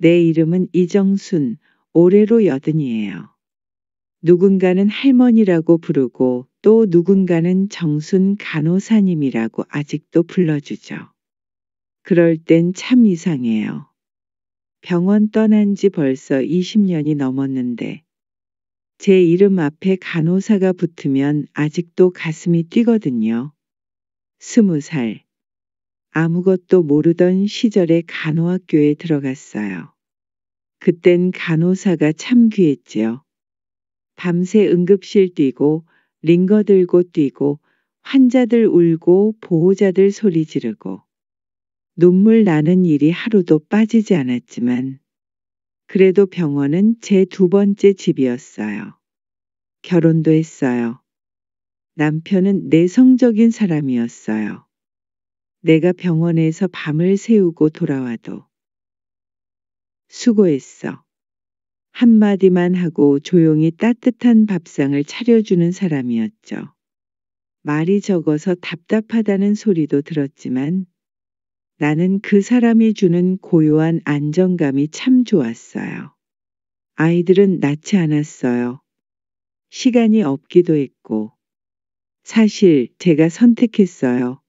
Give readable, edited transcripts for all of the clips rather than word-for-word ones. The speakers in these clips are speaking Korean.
내 이름은 이정순, 올해로 80이에요. 누군가는 할머니라고 부르고 또 누군가는 정순 간호사님이라고 아직도 불러주죠. 그럴 땐 참 이상해요. 병원 떠난 지 벌써 20년이 넘었는데 제 이름 앞에 간호사가 붙으면 아직도 가슴이 뛰거든요. 20살. 아무것도 모르던 시절에 간호학교에 들어갔어요. 그땐 간호사가 참 귀했지요. 밤새 응급실 뛰고 링거 들고 뛰고 환자들 울고 보호자들 소리 지르고 눈물 나는 일이 하루도 빠지지 않았지만 그래도 병원은 제 2번째 집이었어요. 결혼도 했어요. 남편은 내성적인 사람이었어요. 내가 병원에서 밤을 새우고 돌아와도 수고했어. 한마디만 하고 조용히 따뜻한 밥상을 차려주는 사람이었죠. 말이 적어서 답답하다는 소리도 들었지만 나는 그 사람이 주는 고요한 안정감이 참 좋았어요. 아이들은 낳지 않았어요. 시간이 없기도 했고 사실 제가 선택했어요.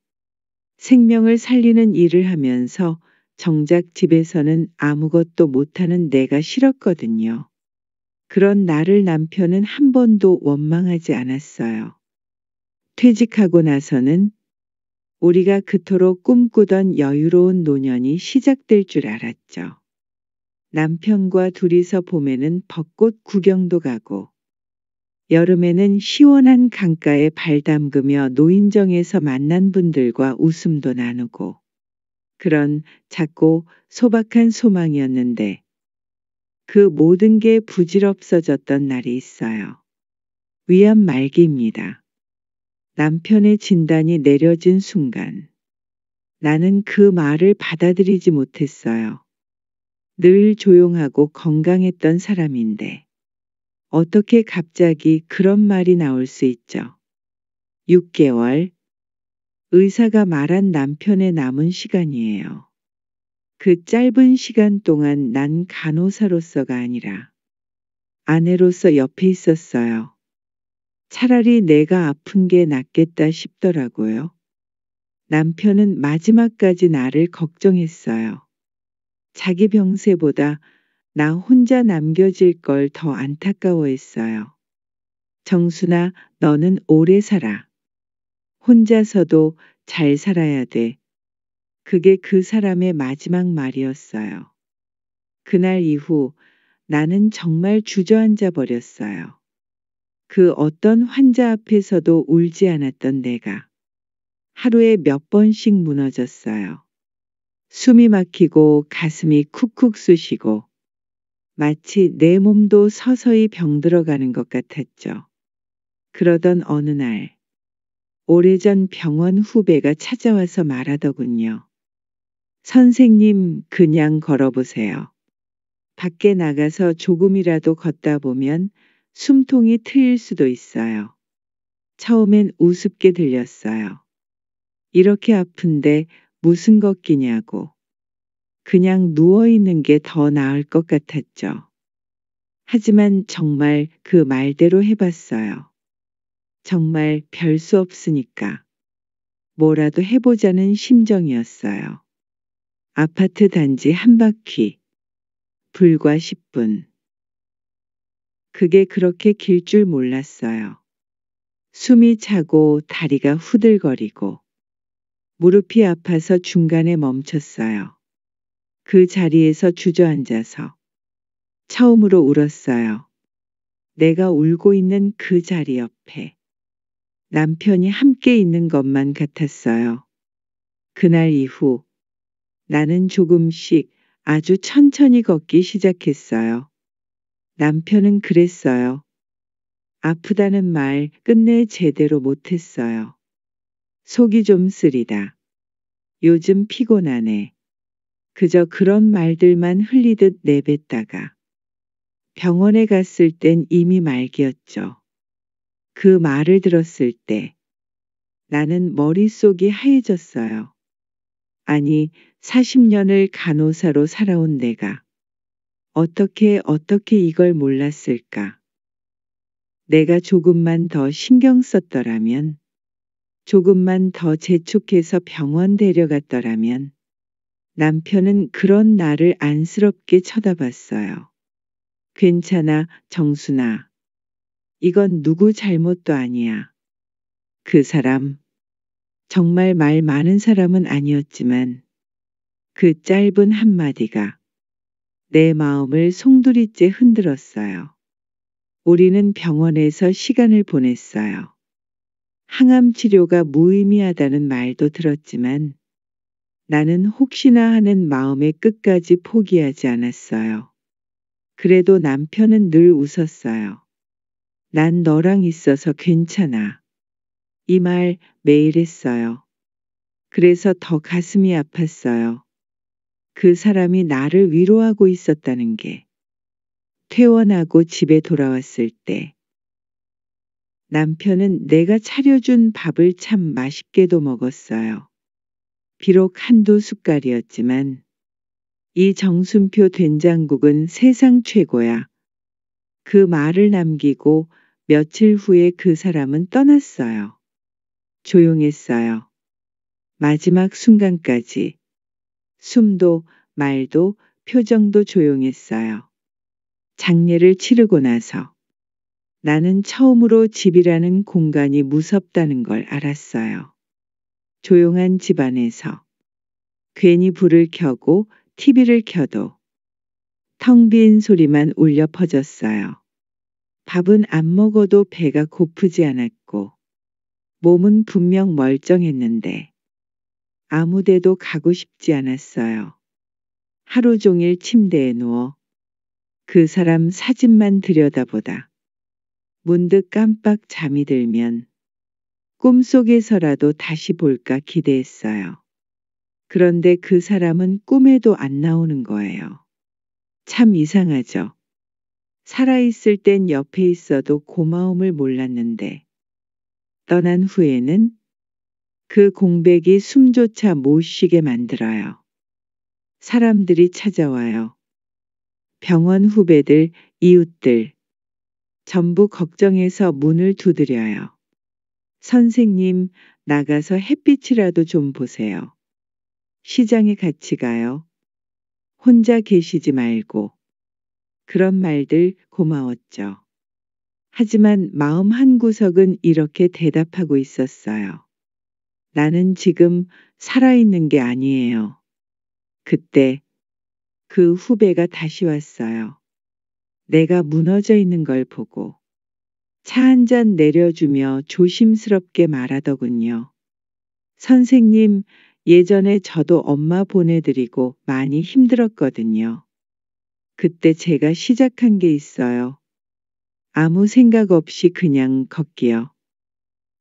생명을 살리는 일을 하면서 정작 집에서는 아무것도 못하는 내가 싫었거든요. 그런 나를 남편은 한 번도 원망하지 않았어요. 퇴직하고 나서는 우리가 그토록 꿈꾸던 여유로운 노년이 시작될 줄 알았죠. 남편과 둘이서 봄에는 벚꽃 구경도 가고 여름에는 시원한 강가에 발 담그며 노인정에서 만난 분들과 웃음도 나누고 그런 작고 소박한 소망이었는데 그 모든 게 부질없어졌던 날이 있어요. 위암 말기입니다. 남편의 진단이 내려진 순간 나는 그 말을 받아들이지 못했어요. 늘 조용하고 건강했던 사람인데 어떻게 갑자기 그런 말이 나올 수 있죠. 6개월. 의사가 말한 남편의 남은 시간이에요. 그 짧은 시간 동안 난 간호사로서가 아니라 아내로서 옆에 있었어요. 차라리 내가 아픈 게 낫겠다 싶더라고요. 남편은 마지막까지 나를 걱정했어요. 자기 병세보다 나 혼자 남겨질 걸 더 안타까워했어요. 정순아, 너는 오래 살아. 혼자서도 잘 살아야 돼. 그게 그 사람의 마지막 말이었어요. 그날 이후 나는 정말 주저앉아 버렸어요. 그 어떤 환자 앞에서도 울지 않았던 내가 하루에 몇 번씩 무너졌어요. 숨이 막히고 가슴이 쿡쿡 쑤시고 마치 내 몸도 서서히 병들어가는 것 같았죠. 그러던 어느 날 오래전 병원 후배가 찾아와서 말하더군요. 선생님, 그냥 걸어보세요. 밖에 나가서 조금이라도 걷다 보면 숨통이 트일 수도 있어요. 처음엔 우습게 들렸어요. 이렇게 아픈데 무슨 걷기냐고. 그냥 누워있는 게 더 나을 것 같았죠. 하지만 정말 그 말대로 해봤어요. 정말 별 수 없으니까. 뭐라도 해보자는 심정이었어요. 아파트 단지 한 바퀴. 불과 10분. 그게 그렇게 길 줄 몰랐어요. 숨이 차고 다리가 후들거리고 무릎이 아파서 중간에 멈췄어요. 그 자리에서 주저앉아서 처음으로 울었어요. 내가 울고 있는 그 자리 옆에 남편이 함께 있는 것만 같았어요. 그날 이후 나는 조금씩 아주 천천히 걷기 시작했어요. 남편은 그랬어요. 아프다는 말 끝내 제대로 못했어요. 속이 좀 쓰리다. 요즘 피곤하네. 그저 그런 말들만 흘리듯 내뱉다가 병원에 갔을 땐 이미 말기였죠. 그 말을 들었을 때 나는 머릿속이 하얘졌어요. 아니, 40년을 간호사로 살아온 내가 어떻게 이걸 몰랐을까? 내가 조금만 더 신경 썼더라면, 조금만 더 재촉해서 병원 데려갔더라면, 남편은 그런 나를 안쓰럽게 쳐다봤어요. 괜찮아, 정순아. 이건 누구 잘못도 아니야. 그 사람, 정말 말 많은 사람은 아니었지만 그 짧은 한마디가 내 마음을 송두리째 흔들었어요. 우리는 병원에서 시간을 보냈어요. 항암 치료가 무의미하다는 말도 들었지만 나는 혹시나 하는 마음에 끝까지 포기하지 않았어요. 그래도 남편은 늘 웃었어요. 난 너랑 있어서 괜찮아. 이 말 매일 했어요. 그래서 더 가슴이 아팠어요. 그 사람이 나를 위로하고 있었다는 게. 퇴원하고 집에 돌아왔을 때 남편은 내가 차려준 밥을 참 맛있게도 먹었어요. 비록 한두 숟갈이었지만 이 정순표 된장국은 세상 최고야. 그 말을 남기고 며칠 후에 그 사람은 떠났어요. 조용했어요. 마지막 순간까지. 숨도 말도 표정도 조용했어요. 장례를 치르고 나서 나는 처음으로 집이라는 공간이 무섭다는 걸 알았어요. 조용한 집안에서 괜히 불을 켜고 TV를 켜도 텅 빈 소리만 울려 퍼졌어요. 밥은 안 먹어도 배가 고프지 않았고 몸은 분명 멀쩡했는데 아무 데도 가고 싶지 않았어요. 하루 종일 침대에 누워 그 사람 사진만 들여다보다 문득 깜빡 잠이 들면 꿈속에서라도 다시 볼까 기대했어요. 그런데 그 사람은 꿈에도 안 나오는 거예요. 참 이상하죠. 살아있을 땐 옆에 있어도 고마움을 몰랐는데 떠난 후에는 그 공백이 숨조차 못 쉬게 만들어요. 사람들이 찾아와요. 병원 후배들, 이웃들. 전부 걱정해서 문을 두드려요. 선생님, 나가서 햇빛이라도 좀 보세요. 시장에 같이 가요. 혼자 계시지 말고. 그런 말들 고마웠죠. 하지만 마음 한구석은 이렇게 대답하고 있었어요. 나는 지금 살아있는 게 아니에요. 그때 그 후배가 다시 왔어요. 내가 무너져 있는 걸 보고 차 한 잔 내려주며 조심스럽게 말하더군요. 선생님, 예전에 저도 엄마 보내드리고 많이 힘들었거든요. 그때 제가 시작한 게 있어요. 아무 생각 없이 그냥 걷기요.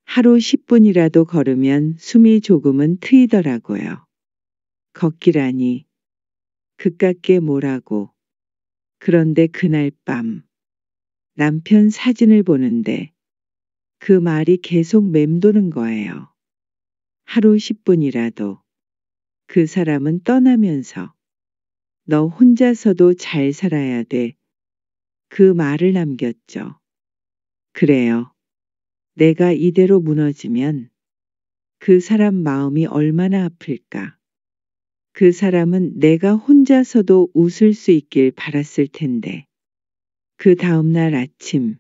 하루 10분이라도 걸으면 숨이 조금은 트이더라고요. 걷기라니. 그깟게 뭐라고. 그런데 그날 밤 남편 사진을 보는데 그 말이 계속 맴도는 거예요. 하루 10분이라도. 그 사람은 떠나면서 너 혼자서도 잘 살아야 돼. 그 말을 남겼죠. 그래요. 내가 이대로 무너지면 그 사람 마음이 얼마나 아플까. 그 사람은 내가 혼자서도 웃을 수 있길 바랐을 텐데. 그 다음날 아침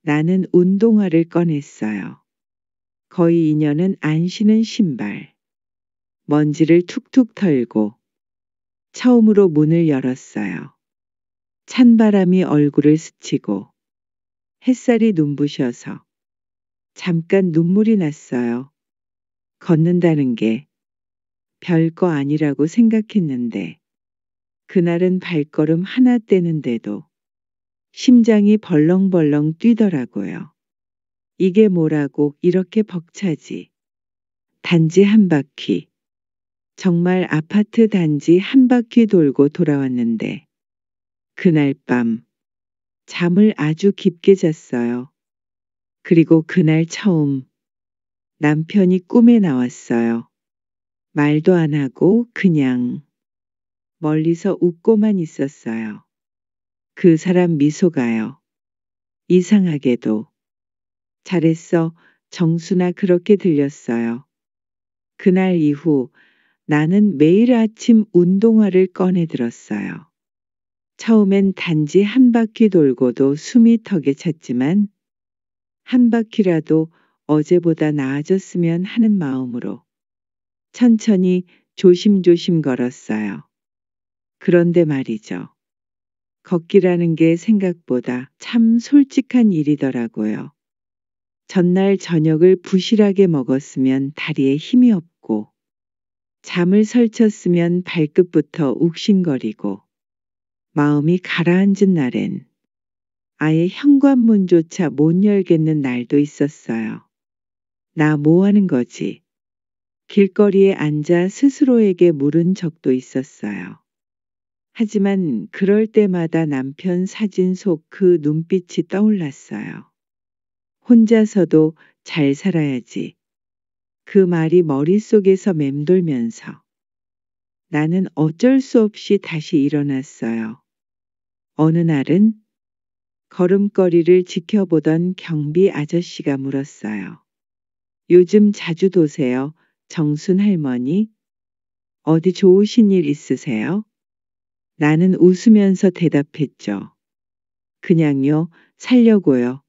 나는 운동화를 꺼냈어요. 거의 2년은 안 신은 신발. 먼지를 툭툭 털고 처음으로 문을 열었어요. 찬바람이 얼굴을 스치고 햇살이 눈부셔서 잠깐 눈물이 났어요. 걷는다는 게 별거 아니라고 생각했는데 그날은 발걸음 하나 떼는데도 심장이 벌렁벌렁 뛰더라고요. 이게 뭐라고 이렇게 벅차지. 단지 한 바퀴. 정말 아파트 단지 한 바퀴 돌고 돌아왔는데 그날 밤 잠을 아주 깊게 잤어요. 그리고 그날 처음 남편이 꿈에 나왔어요. 말도 안 하고 그냥 멀리서 웃고만 있었어요. 그 사람 미소가요. 이상하게도 잘했어, 정순아 그렇게 들렸어요. 그날 이후 나는 매일 아침 운동화를 꺼내 들었어요. 처음엔 단지 한 바퀴 돌고도 숨이 턱에 찼지만 한 바퀴라도 어제보다 나아졌으면 하는 마음으로 천천히 조심조심 걸었어요. 그런데 말이죠. 걷기라는 게 생각보다 참 솔직한 일이더라고요. 전날 저녁을 부실하게 먹었으면 다리에 힘이 없고 잠을 설쳤으면 발끝부터 욱신거리고 마음이 가라앉은 날엔 아예 현관문조차 못 열겠는 날도 있었어요. 나 뭐 하는 거지? 길거리에 앉아 스스로에게 물은 적도 있었어요. 하지만 그럴 때마다 남편 사진 속 그 눈빛이 떠올랐어요. 혼자서도 잘 살아야지. 그 말이 머릿속에서 맴돌면서 나는 어쩔 수 없이 다시 일어났어요. 어느 날은 걸음걸이를 지켜보던 경비 아저씨가 물었어요. 요즘 자주 도세요, 정순 할머니? 어디 좋으신 일 있으세요? 나는 웃으면서 대답했죠. 그냥요, 살려고요.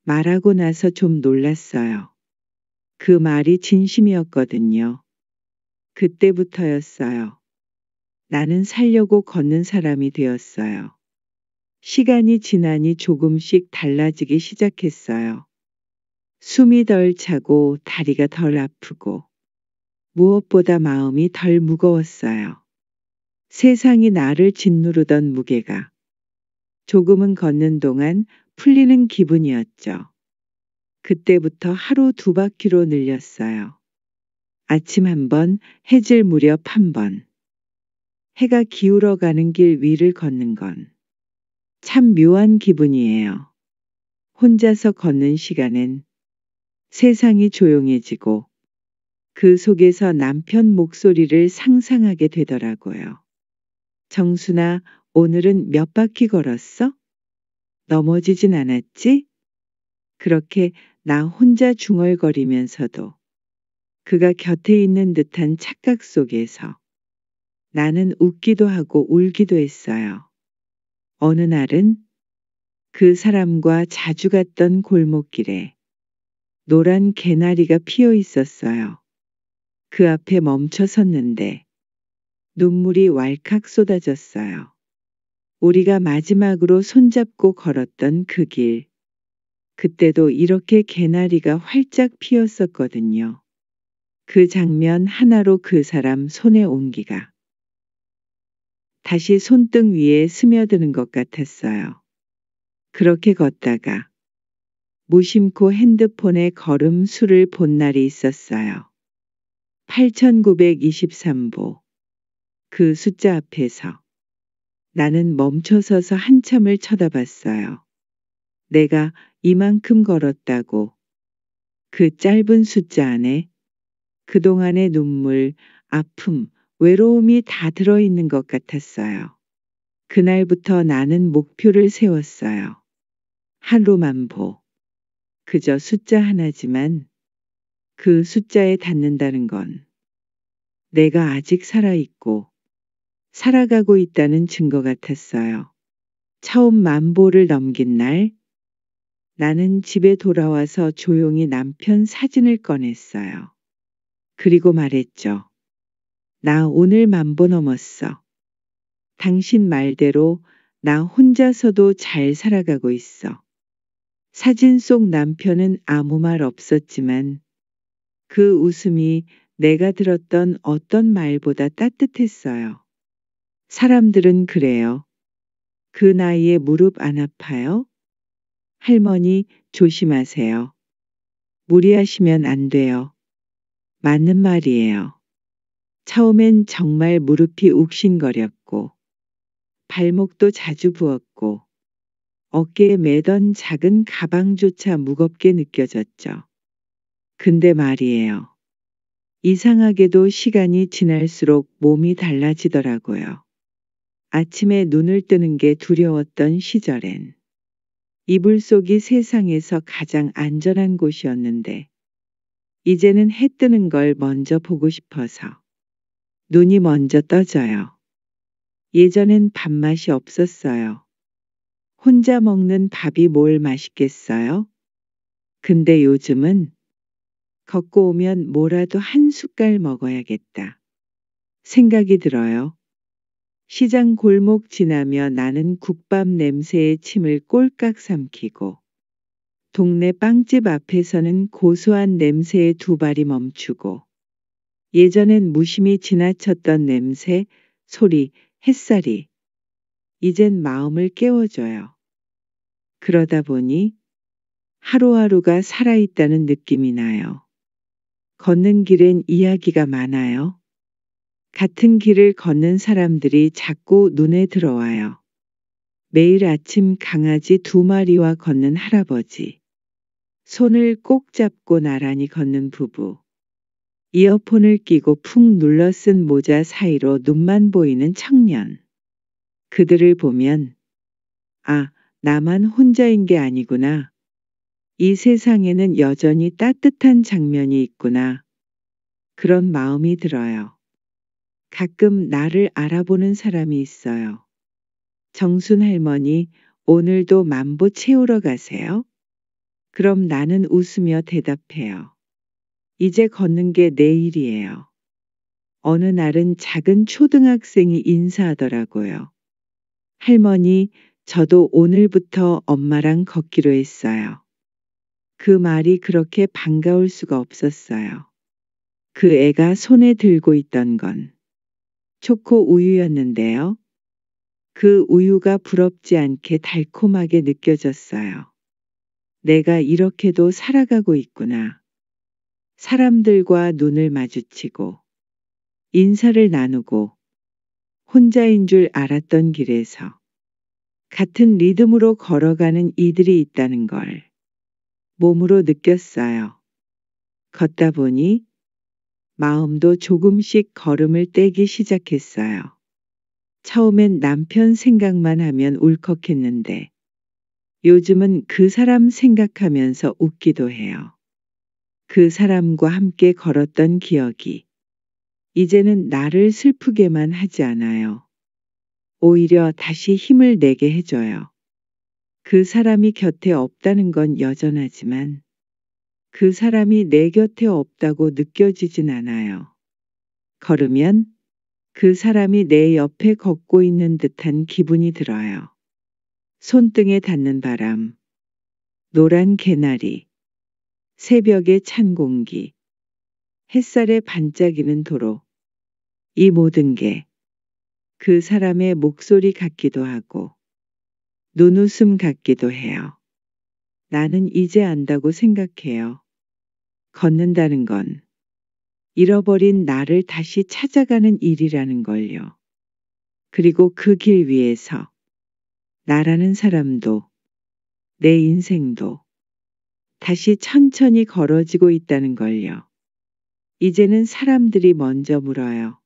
말하고 나서 좀 놀랐어요. 그 말이 진심이었거든요. 그때부터였어요. 나는 살려고 걷는 사람이 되었어요. 시간이 지나니 조금씩 달라지기 시작했어요. 숨이 덜 차고 다리가 덜 아프고 무엇보다 마음이 덜 무거웠어요. 세상이 나를 짓누르던 무게가 조금은 걷는 동안 풀리는 기분이었죠. 그때부터 하루 2바퀴로 늘렸어요. 아침 1번, 해질 무렵 1번. 해가 기울어가는 길 위를 걷는 건 참 묘한 기분이에요. 혼자서 걷는 시간엔 세상이 조용해지고 그 속에서 남편 목소리를 상상하게 되더라고요. 정순아, 오늘은 몇 바퀴 걸었어? 넘어지진 않았지? 그렇게 나 혼자 중얼거리면서도 그가 곁에 있는 듯한 착각 속에서 나는 웃기도 하고 울기도 했어요. 어느 날은 그 사람과 자주 갔던 골목길에 노란 개나리가 피어 있었어요. 그 앞에 멈춰 섰는데 눈물이 왈칵 쏟아졌어요. 우리가 마지막으로 손잡고 걸었던 그 길. 그때도 이렇게 개나리가 활짝 피었었거든요. 그 장면 하나로 그 사람 손의 온기가 다시 손등 위에 스며드는 것 같았어요. 그렇게 걷다가 무심코 핸드폰에 걸음 수를 본 날이 있었어요. 8923보. 그 숫자 앞에서 나는 멈춰서서 한참을 쳐다봤어요. 내가 이만큼 걸었다고. 그 짧은 숫자 안에 그동안의 눈물, 아픔, 외로움이 다 들어있는 것 같았어요. 그날부터 나는 목표를 세웠어요. 하루만 보. 그저 숫자 하나지만 그 숫자에 닿는다는 건 내가 아직 살아있고 살아가고 있다는 증거 같았어요. 처음 10,000보를 넘긴 날 나는 집에 돌아와서 조용히 남편 사진을 꺼냈어요. 그리고 말했죠. 나 오늘 10,000보 넘었어. 당신 말대로 나 혼자서도 잘 살아가고 있어. 사진 속 남편은 아무 말 없었지만 그 웃음이 내가 들었던 어떤 말보다 따뜻했어요. 사람들은 그래요. 그 나이에 무릎 안 아파요? 할머니, 조심하세요. 무리하시면 안 돼요. 맞는 말이에요. 처음엔 정말 무릎이 욱신거렸고 발목도 자주 부었고 어깨에 매던 작은 가방조차 무겁게 느껴졌죠. 근데 말이에요. 이상하게도 시간이 지날수록 몸이 달라지더라고요. 아침에 눈을 뜨는 게 두려웠던 시절엔 이불 속이 세상에서 가장 안전한 곳이었는데 이제는 해 뜨는 걸 먼저 보고 싶어서 눈이 먼저 떠져요. 예전엔 밥맛이 없었어요. 혼자 먹는 밥이 뭘 맛있겠어요? 근데 요즘은 걷고 오면 뭐라도 한 숟갈 먹어야겠다 생각이 들어요. 시장 골목 지나며 나는 국밥 냄새에 침을 꼴깍 삼키고 동네 빵집 앞에서는 고소한 냄새에 두 발이 멈추고 예전엔 무심히 지나쳤던 냄새, 소리, 햇살이 이젠 마음을 깨워줘요. 그러다 보니 하루하루가 살아있다는 느낌이 나요. 걷는 길엔 이야기가 많아요. 같은 길을 걷는 사람들이 자꾸 눈에 들어와요. 매일 아침 강아지 2마리와 걷는 할아버지. 손을 꼭 잡고 나란히 걷는 부부. 이어폰을 끼고 푹 눌러 쓴 모자 사이로 눈만 보이는 청년. 그들을 보면 아, 나만 혼자인 게 아니구나. 이 세상에는 여전히 따뜻한 장면이 있구나. 그런 마음이 들어요. 가끔 나를 알아보는 사람이 있어요. 정순 할머니, 오늘도 만보 채우러 가세요? 그럼 나는 웃으며 대답해요. 이제 걷는 게 내일이에요. 어느 날은 작은 초등학생이 인사하더라고요. 할머니, 저도 오늘부터 엄마랑 걷기로 했어요. 그 말이 그렇게 반가울 수가 없었어요. 그 애가 손에 들고 있던 건 초코 우유였는데요. 그 우유가 부럽지 않게 달콤하게 느껴졌어요. 내가 이렇게도 살아가고 있구나. 사람들과 눈을 마주치고 인사를 나누고 혼자인 줄 알았던 길에서 같은 리듬으로 걸어가는 이들이 있다는 걸 몸으로 느꼈어요. 걷다 보니 마음도 조금씩 걸음을 떼기 시작했어요. 처음엔 남편 생각만 하면 울컥했는데 요즘은 그 사람 생각하면서 웃기도 해요. 그 사람과 함께 걸었던 기억이 이제는 나를 슬프게만 하지 않아요. 오히려 다시 힘을 내게 해줘요. 그 사람이 곁에 없다는 건 여전하지만 그 사람이 내 곁에 없다고 느껴지진 않아요. 걸으면 그 사람이 내 옆에 걷고 있는 듯한 기분이 들어요. 손등에 닿는 바람, 노란 개나리, 새벽의 찬 공기, 햇살에 반짝이는 도로. 이 모든 게 그 사람의 목소리 같기도 하고 눈웃음 같기도 해요. 나는 이제 안다고 생각해요. 걷는다는 건 잃어버린 나를 다시 찾아가는 일이라는 걸요. 그리고 그 길 위에서 나라는 사람도 내 인생도 다시 천천히 걸어지고 있다는 걸요. 이제는 사람들이 먼저 물어요.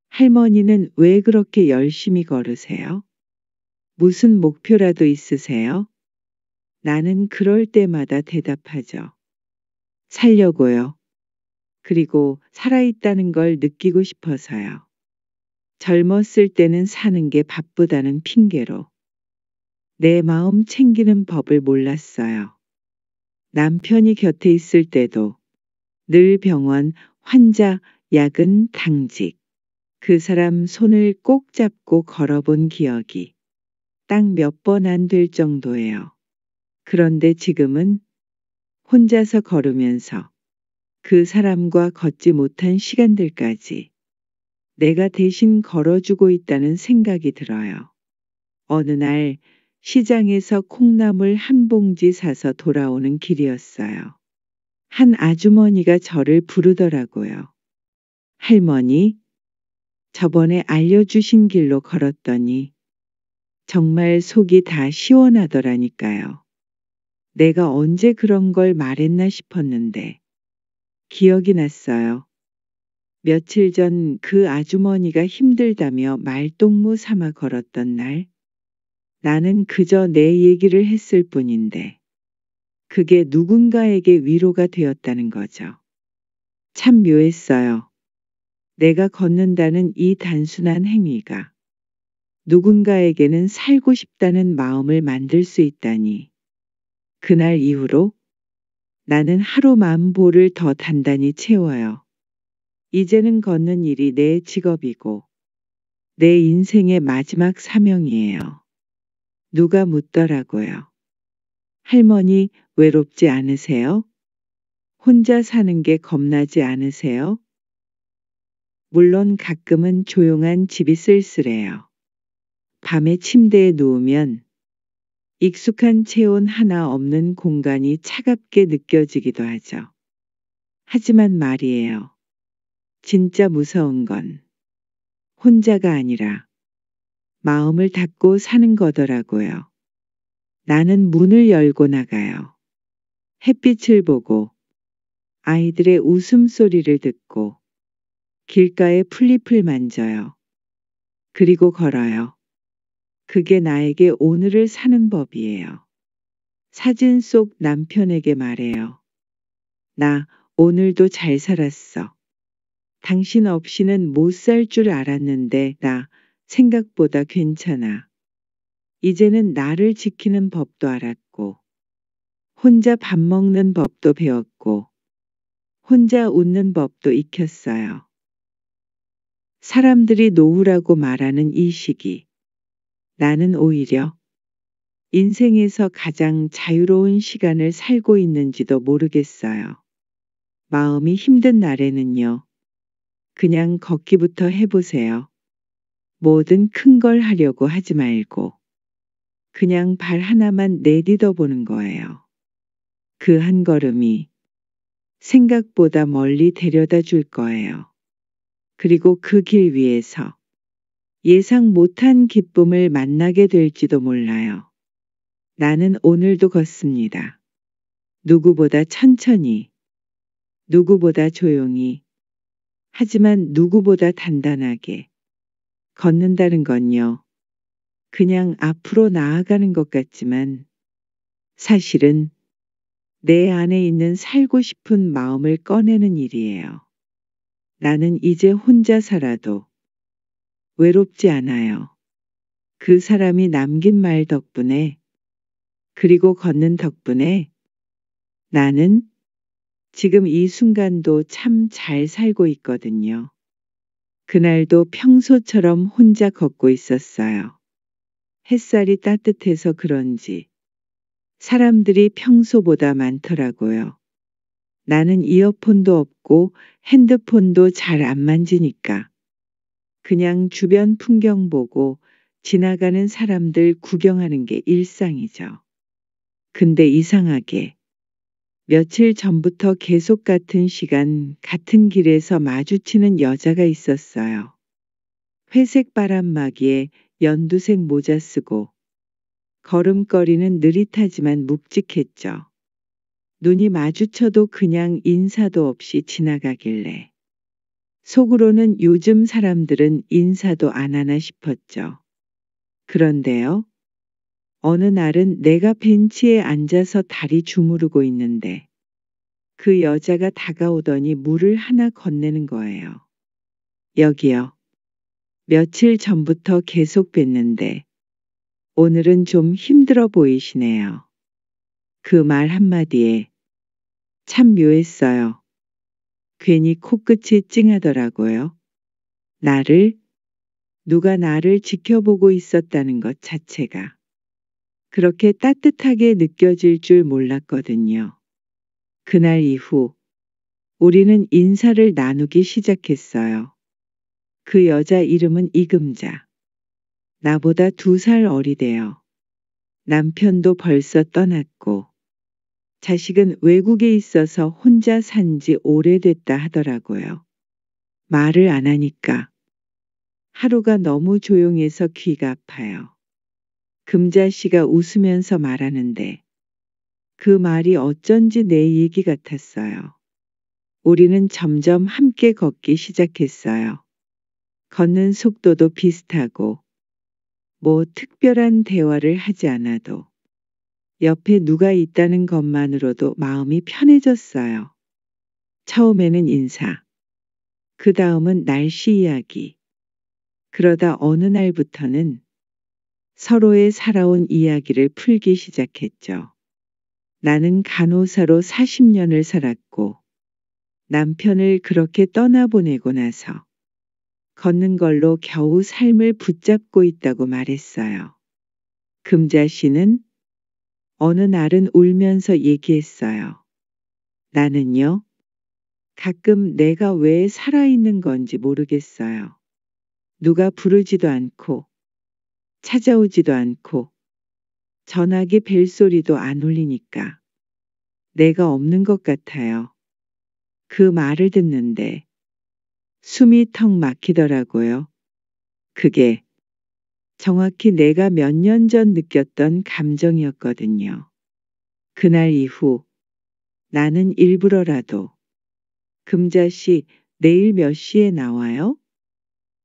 할머니는 왜 그렇게 열심히 걸으세요? 무슨 목표라도 있으세요? 나는 그럴 때마다 대답하죠. 살려고요. 그리고 살아있다는 걸 느끼고 싶어서요. 젊었을 때는 사는 게 바쁘다는 핑계로 내 마음 챙기는 법을 몰랐어요. 남편이 곁에 있을 때도 늘 병원, 환자, 야근, 당직. 그 사람 손을 꼭 잡고 걸어본 기억이 딱 몇 번 안 될 정도예요. 그런데 지금은 혼자서 걸으면서 그 사람과 걷지 못한 시간들까지 내가 대신 걸어주고 있다는 생각이 들어요. 어느 날 시장에서 콩나물 한 봉지 사서 돌아오는 길이었어요. 한 아주머니가 저를 부르더라고요. 할머니, 저번에 알려주신 길로 걸었더니 정말 속이 다 시원하더라니까요. 내가 언제 그런 걸 말했나 싶었는데 기억이 났어요. 며칠 전 그 아주머니가 힘들다며 말동무 삼아 걸었던 날, 나는 그저 내 얘기를 했을 뿐인데, 그게 누군가에게 위로가 되었다는 거죠. 참 묘했어요. 내가 걷는다는 이 단순한 행위가 누군가에게는 살고 싶다는 마음을 만들 수 있다니. 그날 이후로 나는 하루 10,000보를 더 단단히 채워요. 이제는 걷는 일이 내 직업이고 내 인생의 마지막 사명이에요. 누가 묻더라고요. 할머니, 외롭지 않으세요? 혼자 사는 게 겁나지 않으세요? 물론 가끔은 조용한 집이 쓸쓸해요. 밤에 침대에 누우면 익숙한 체온 하나 없는 공간이 차갑게 느껴지기도 하죠. 하지만 말이에요. 진짜 무서운 건 혼자가 아니라 마음을 닫고 사는 거더라고요. 나는 문을 열고 나가요. 햇빛을 보고 아이들의 웃음소리를 듣고 길가에 풀잎을 만져요. 그리고 걸어요. 그게 나에게 오늘을 사는 법이에요. 사진 속 남편에게 말해요. 나 오늘도 잘 살았어. 당신 없이는 못 살 줄 알았는데 나 생각보다 괜찮아. 이제는 나를 지키는 법도 알았고, 혼자 밥 먹는 법도 배웠고, 혼자 웃는 법도 익혔어요. 사람들이 노후라고 말하는 이 시기, 나는 오히려 인생에서 가장 자유로운 시간을 살고 있는지도 모르겠어요. 마음이 힘든 날에는요. 그냥 걷기부터 해보세요. 뭐든 큰 걸 하려고 하지 말고 그냥 발 하나만 내딛어 보는 거예요. 그 한 걸음이 생각보다 멀리 데려다 줄 거예요. 그리고 그 길 위에서 예상 못한 기쁨을 만나게 될지도 몰라요. 나는 오늘도 걷습니다. 누구보다 천천히, 누구보다 조용히, 하지만 누구보다 단단하게 걷는다는 건요. 그냥 앞으로 나아가는 것 같지만 사실은 내 안에 있는 살고 싶은 마음을 꺼내는 일이에요. 나는 이제 혼자 살아도 외롭지 않아요. 그 사람이 남긴 말 덕분에, 그리고 걷는 덕분에 나는 지금 이 순간도 참 잘 살고 있거든요. 그날도 평소처럼 혼자 걷고 있었어요. 햇살이 따뜻해서 그런지 사람들이 평소보다 많더라고요. 나는 이어폰도 없고 핸드폰도 잘 안 만지니까 그냥 주변 풍경 보고 지나가는 사람들 구경하는 게 일상이죠. 근데 이상하게 며칠 전부터 계속 같은 시간, 같은 길에서 마주치는 여자가 있었어요. 회색 바람막이에 연두색 모자 쓰고 걸음걸이는 느릿하지만 묵직했죠. 눈이 마주쳐도 그냥 인사도 없이 지나가길래 속으로는 요즘 사람들은 인사도 안 하나 싶었죠. 그런데요. 어느 날은 내가 벤치에 앉아서 다리 주무르고 있는데 그 여자가 다가오더니 물을 하나 건네는 거예요. 여기요. 며칠 전부터 계속 뵀는데 오늘은 좀 힘들어 보이시네요. 그 말 한마디에 참 묘했어요. 괜히 코끝이 찡하더라고요. 누가 나를 지켜보고 있었다는 것 자체가 그렇게 따뜻하게 느껴질 줄 몰랐거든요. 그날 이후 우리는 인사를 나누기 시작했어요. 그 여자 이름은 이금자. 나보다 2살 어리대요. 남편도 벌써 떠났고 자식은 외국에 있어서 혼자 산 지 오래됐다 하더라고요. 말을 안 하니까 하루가 너무 조용해서 귀가 아파요. 금자 씨가 웃으면서 말하는데 그 말이 어쩐지 내 얘기 같았어요. 우리는 점점 함께 걷기 시작했어요. 걷는 속도도 비슷하고 뭐 특별한 대화를 하지 않아도 옆에 누가 있다는 것만으로도 마음이 편해졌어요. 처음에는 인사, 그 다음은 날씨 이야기. 그러다 어느 날부터는 서로의 살아온 이야기를 풀기 시작했죠. 나는 간호사로 40년을 살았고 남편을 그렇게 떠나보내고 나서 걷는 걸로 겨우 삶을 붙잡고 있다고 말했어요. 금자 씨는 어느 날은 울면서 얘기했어요. 나는요, 가끔 내가 왜 살아있는 건지 모르겠어요. 누가 부르지도 않고, 찾아오지도 않고, 전화기 벨소리도 안 울리니까 내가 없는 것 같아요. 그 말을 듣는데 숨이 턱 막히더라고요. 그게 정확히 내가 몇 년 전 느꼈던 감정이었거든요. 그날 이후 나는 일부러라도 금자 씨 내일 몇 시에 나와요?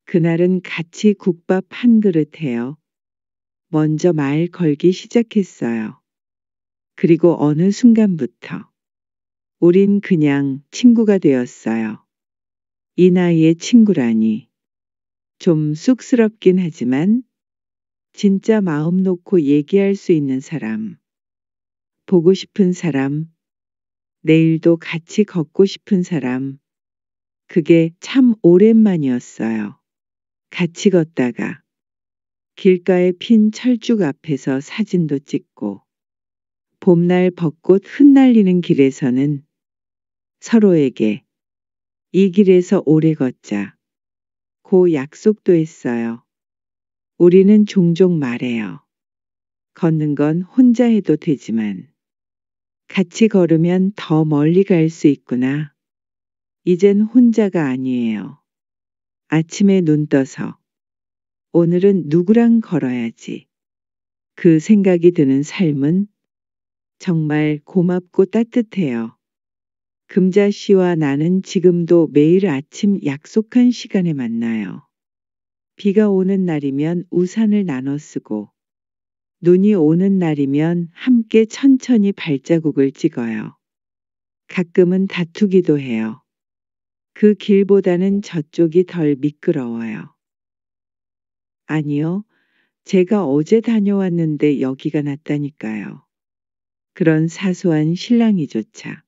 그날은 같이 국밥 한 그릇 해요. 먼저 말 걸기 시작했어요. 그리고 어느 순간부터 우린 그냥 친구가 되었어요. 이 나이에 친구라니 좀 쑥스럽긴 하지만 진짜 마음 놓고 얘기할 수 있는 사람, 보고 싶은 사람, 내일도 같이 걷고 싶은 사람, 그게 참 오랜만이었어요. 같이 걷다가 길가에 핀 철쭉 앞에서 사진도 찍고 봄날 벚꽃 흩날리는 길에서는 서로에게 이 길에서 오래 걷자 고 약속도 했어요. 우리는 종종 말해요. 걷는 건 혼자 해도 되지만 같이 걸으면 더 멀리 갈 수 있구나. 이젠 혼자가 아니에요. 아침에 눈 떠서 오늘은 누구랑 걸어야지. 그 생각이 드는 삶은 정말 고맙고 따뜻해요. 금자 씨와 나는 지금도 매일 아침 약속한 시간에 만나요. 비가 오는 날이면 우산을 나눠 쓰고 눈이 오는 날이면 함께 천천히 발자국을 찍어요. 가끔은 다투기도 해요. 그 길보다는 저쪽이 덜 미끄러워요. 아니요, 제가 어제 다녀왔는데 여기가 낫다니까요. 그런 사소한 실랑이조차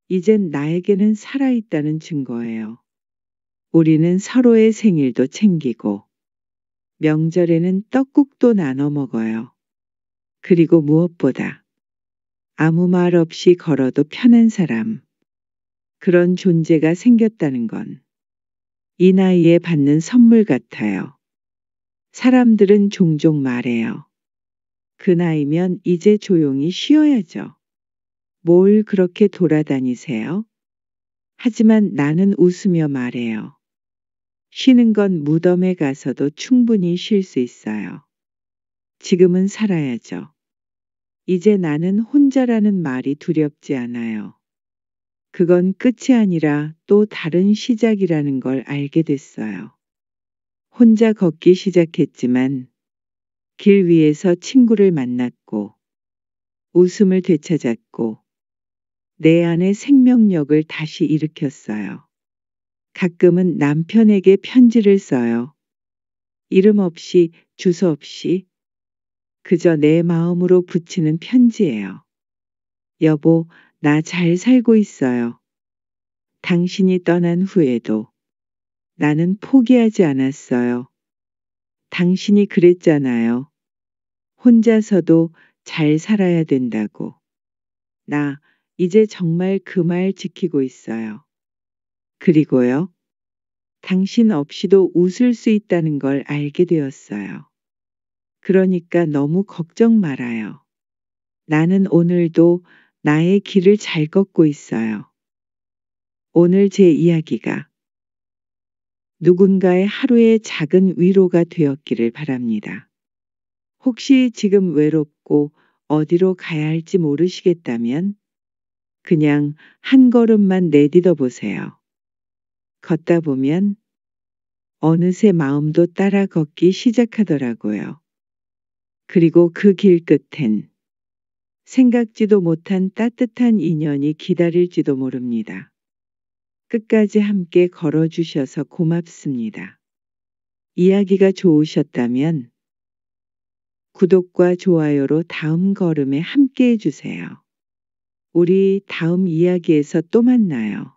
이젠 나에게는 살아있다는 증거예요. 우리는 서로의 생일도 챙기고 명절에는 떡국도 나눠 먹어요. 그리고 무엇보다 아무 말 없이 걸어도 편한 사람, 그런 존재가 생겼다는 건 이 나이에 받는 선물 같아요. 사람들은 종종 말해요. 그 나이면 이제 조용히 쉬어야죠. 뭘 그렇게 돌아다니세요? 하지만 나는 웃으며 말해요. 쉬는 건 무덤에 가서도 충분히 쉴 수 있어요. 지금은 살아야죠. 이제 나는 혼자라는 말이 두렵지 않아요. 그건 끝이 아니라 또 다른 시작이라는 걸 알게 됐어요. 혼자 걷기 시작했지만 길 위에서 친구를 만났고 웃음을 되찾았고 내 안의 생명력을 다시 일으켰어요. 가끔은 남편에게 편지를 써요. 이름 없이 주소 없이 그저 내 마음으로 붙이는 편지예요. 여보, 나 잘 살고 있어요. 당신이 떠난 후에도 나는 포기하지 않았어요. 당신이 그랬잖아요. 혼자서도 잘 살아야 된다고. 나 이제 정말 그 말 지키고 있어요. 그리고요. 당신 없이도 웃을 수 있다는 걸 알게 되었어요. 그러니까 너무 걱정 말아요. 나는 오늘도 나의 길을 잘 걷고 있어요. 오늘 제 이야기가 누군가의 하루의 작은 위로가 되었기를 바랍니다. 혹시 지금 외롭고 어디로 가야 할지 모르시겠다면 그냥 한 걸음만 내디뎌 보세요. 걷다 보면 어느새 마음도 따라 걷기 시작하더라고요. 그리고 그 길 끝엔 생각지도 못한 따뜻한 인연이 기다릴지도 모릅니다. 끝까지 함께 걸어주셔서 고맙습니다. 이야기가 좋으셨다면 구독과 좋아요로 다음 걸음에 함께 해주세요. 우리 다음 이야기에서 또 만나요.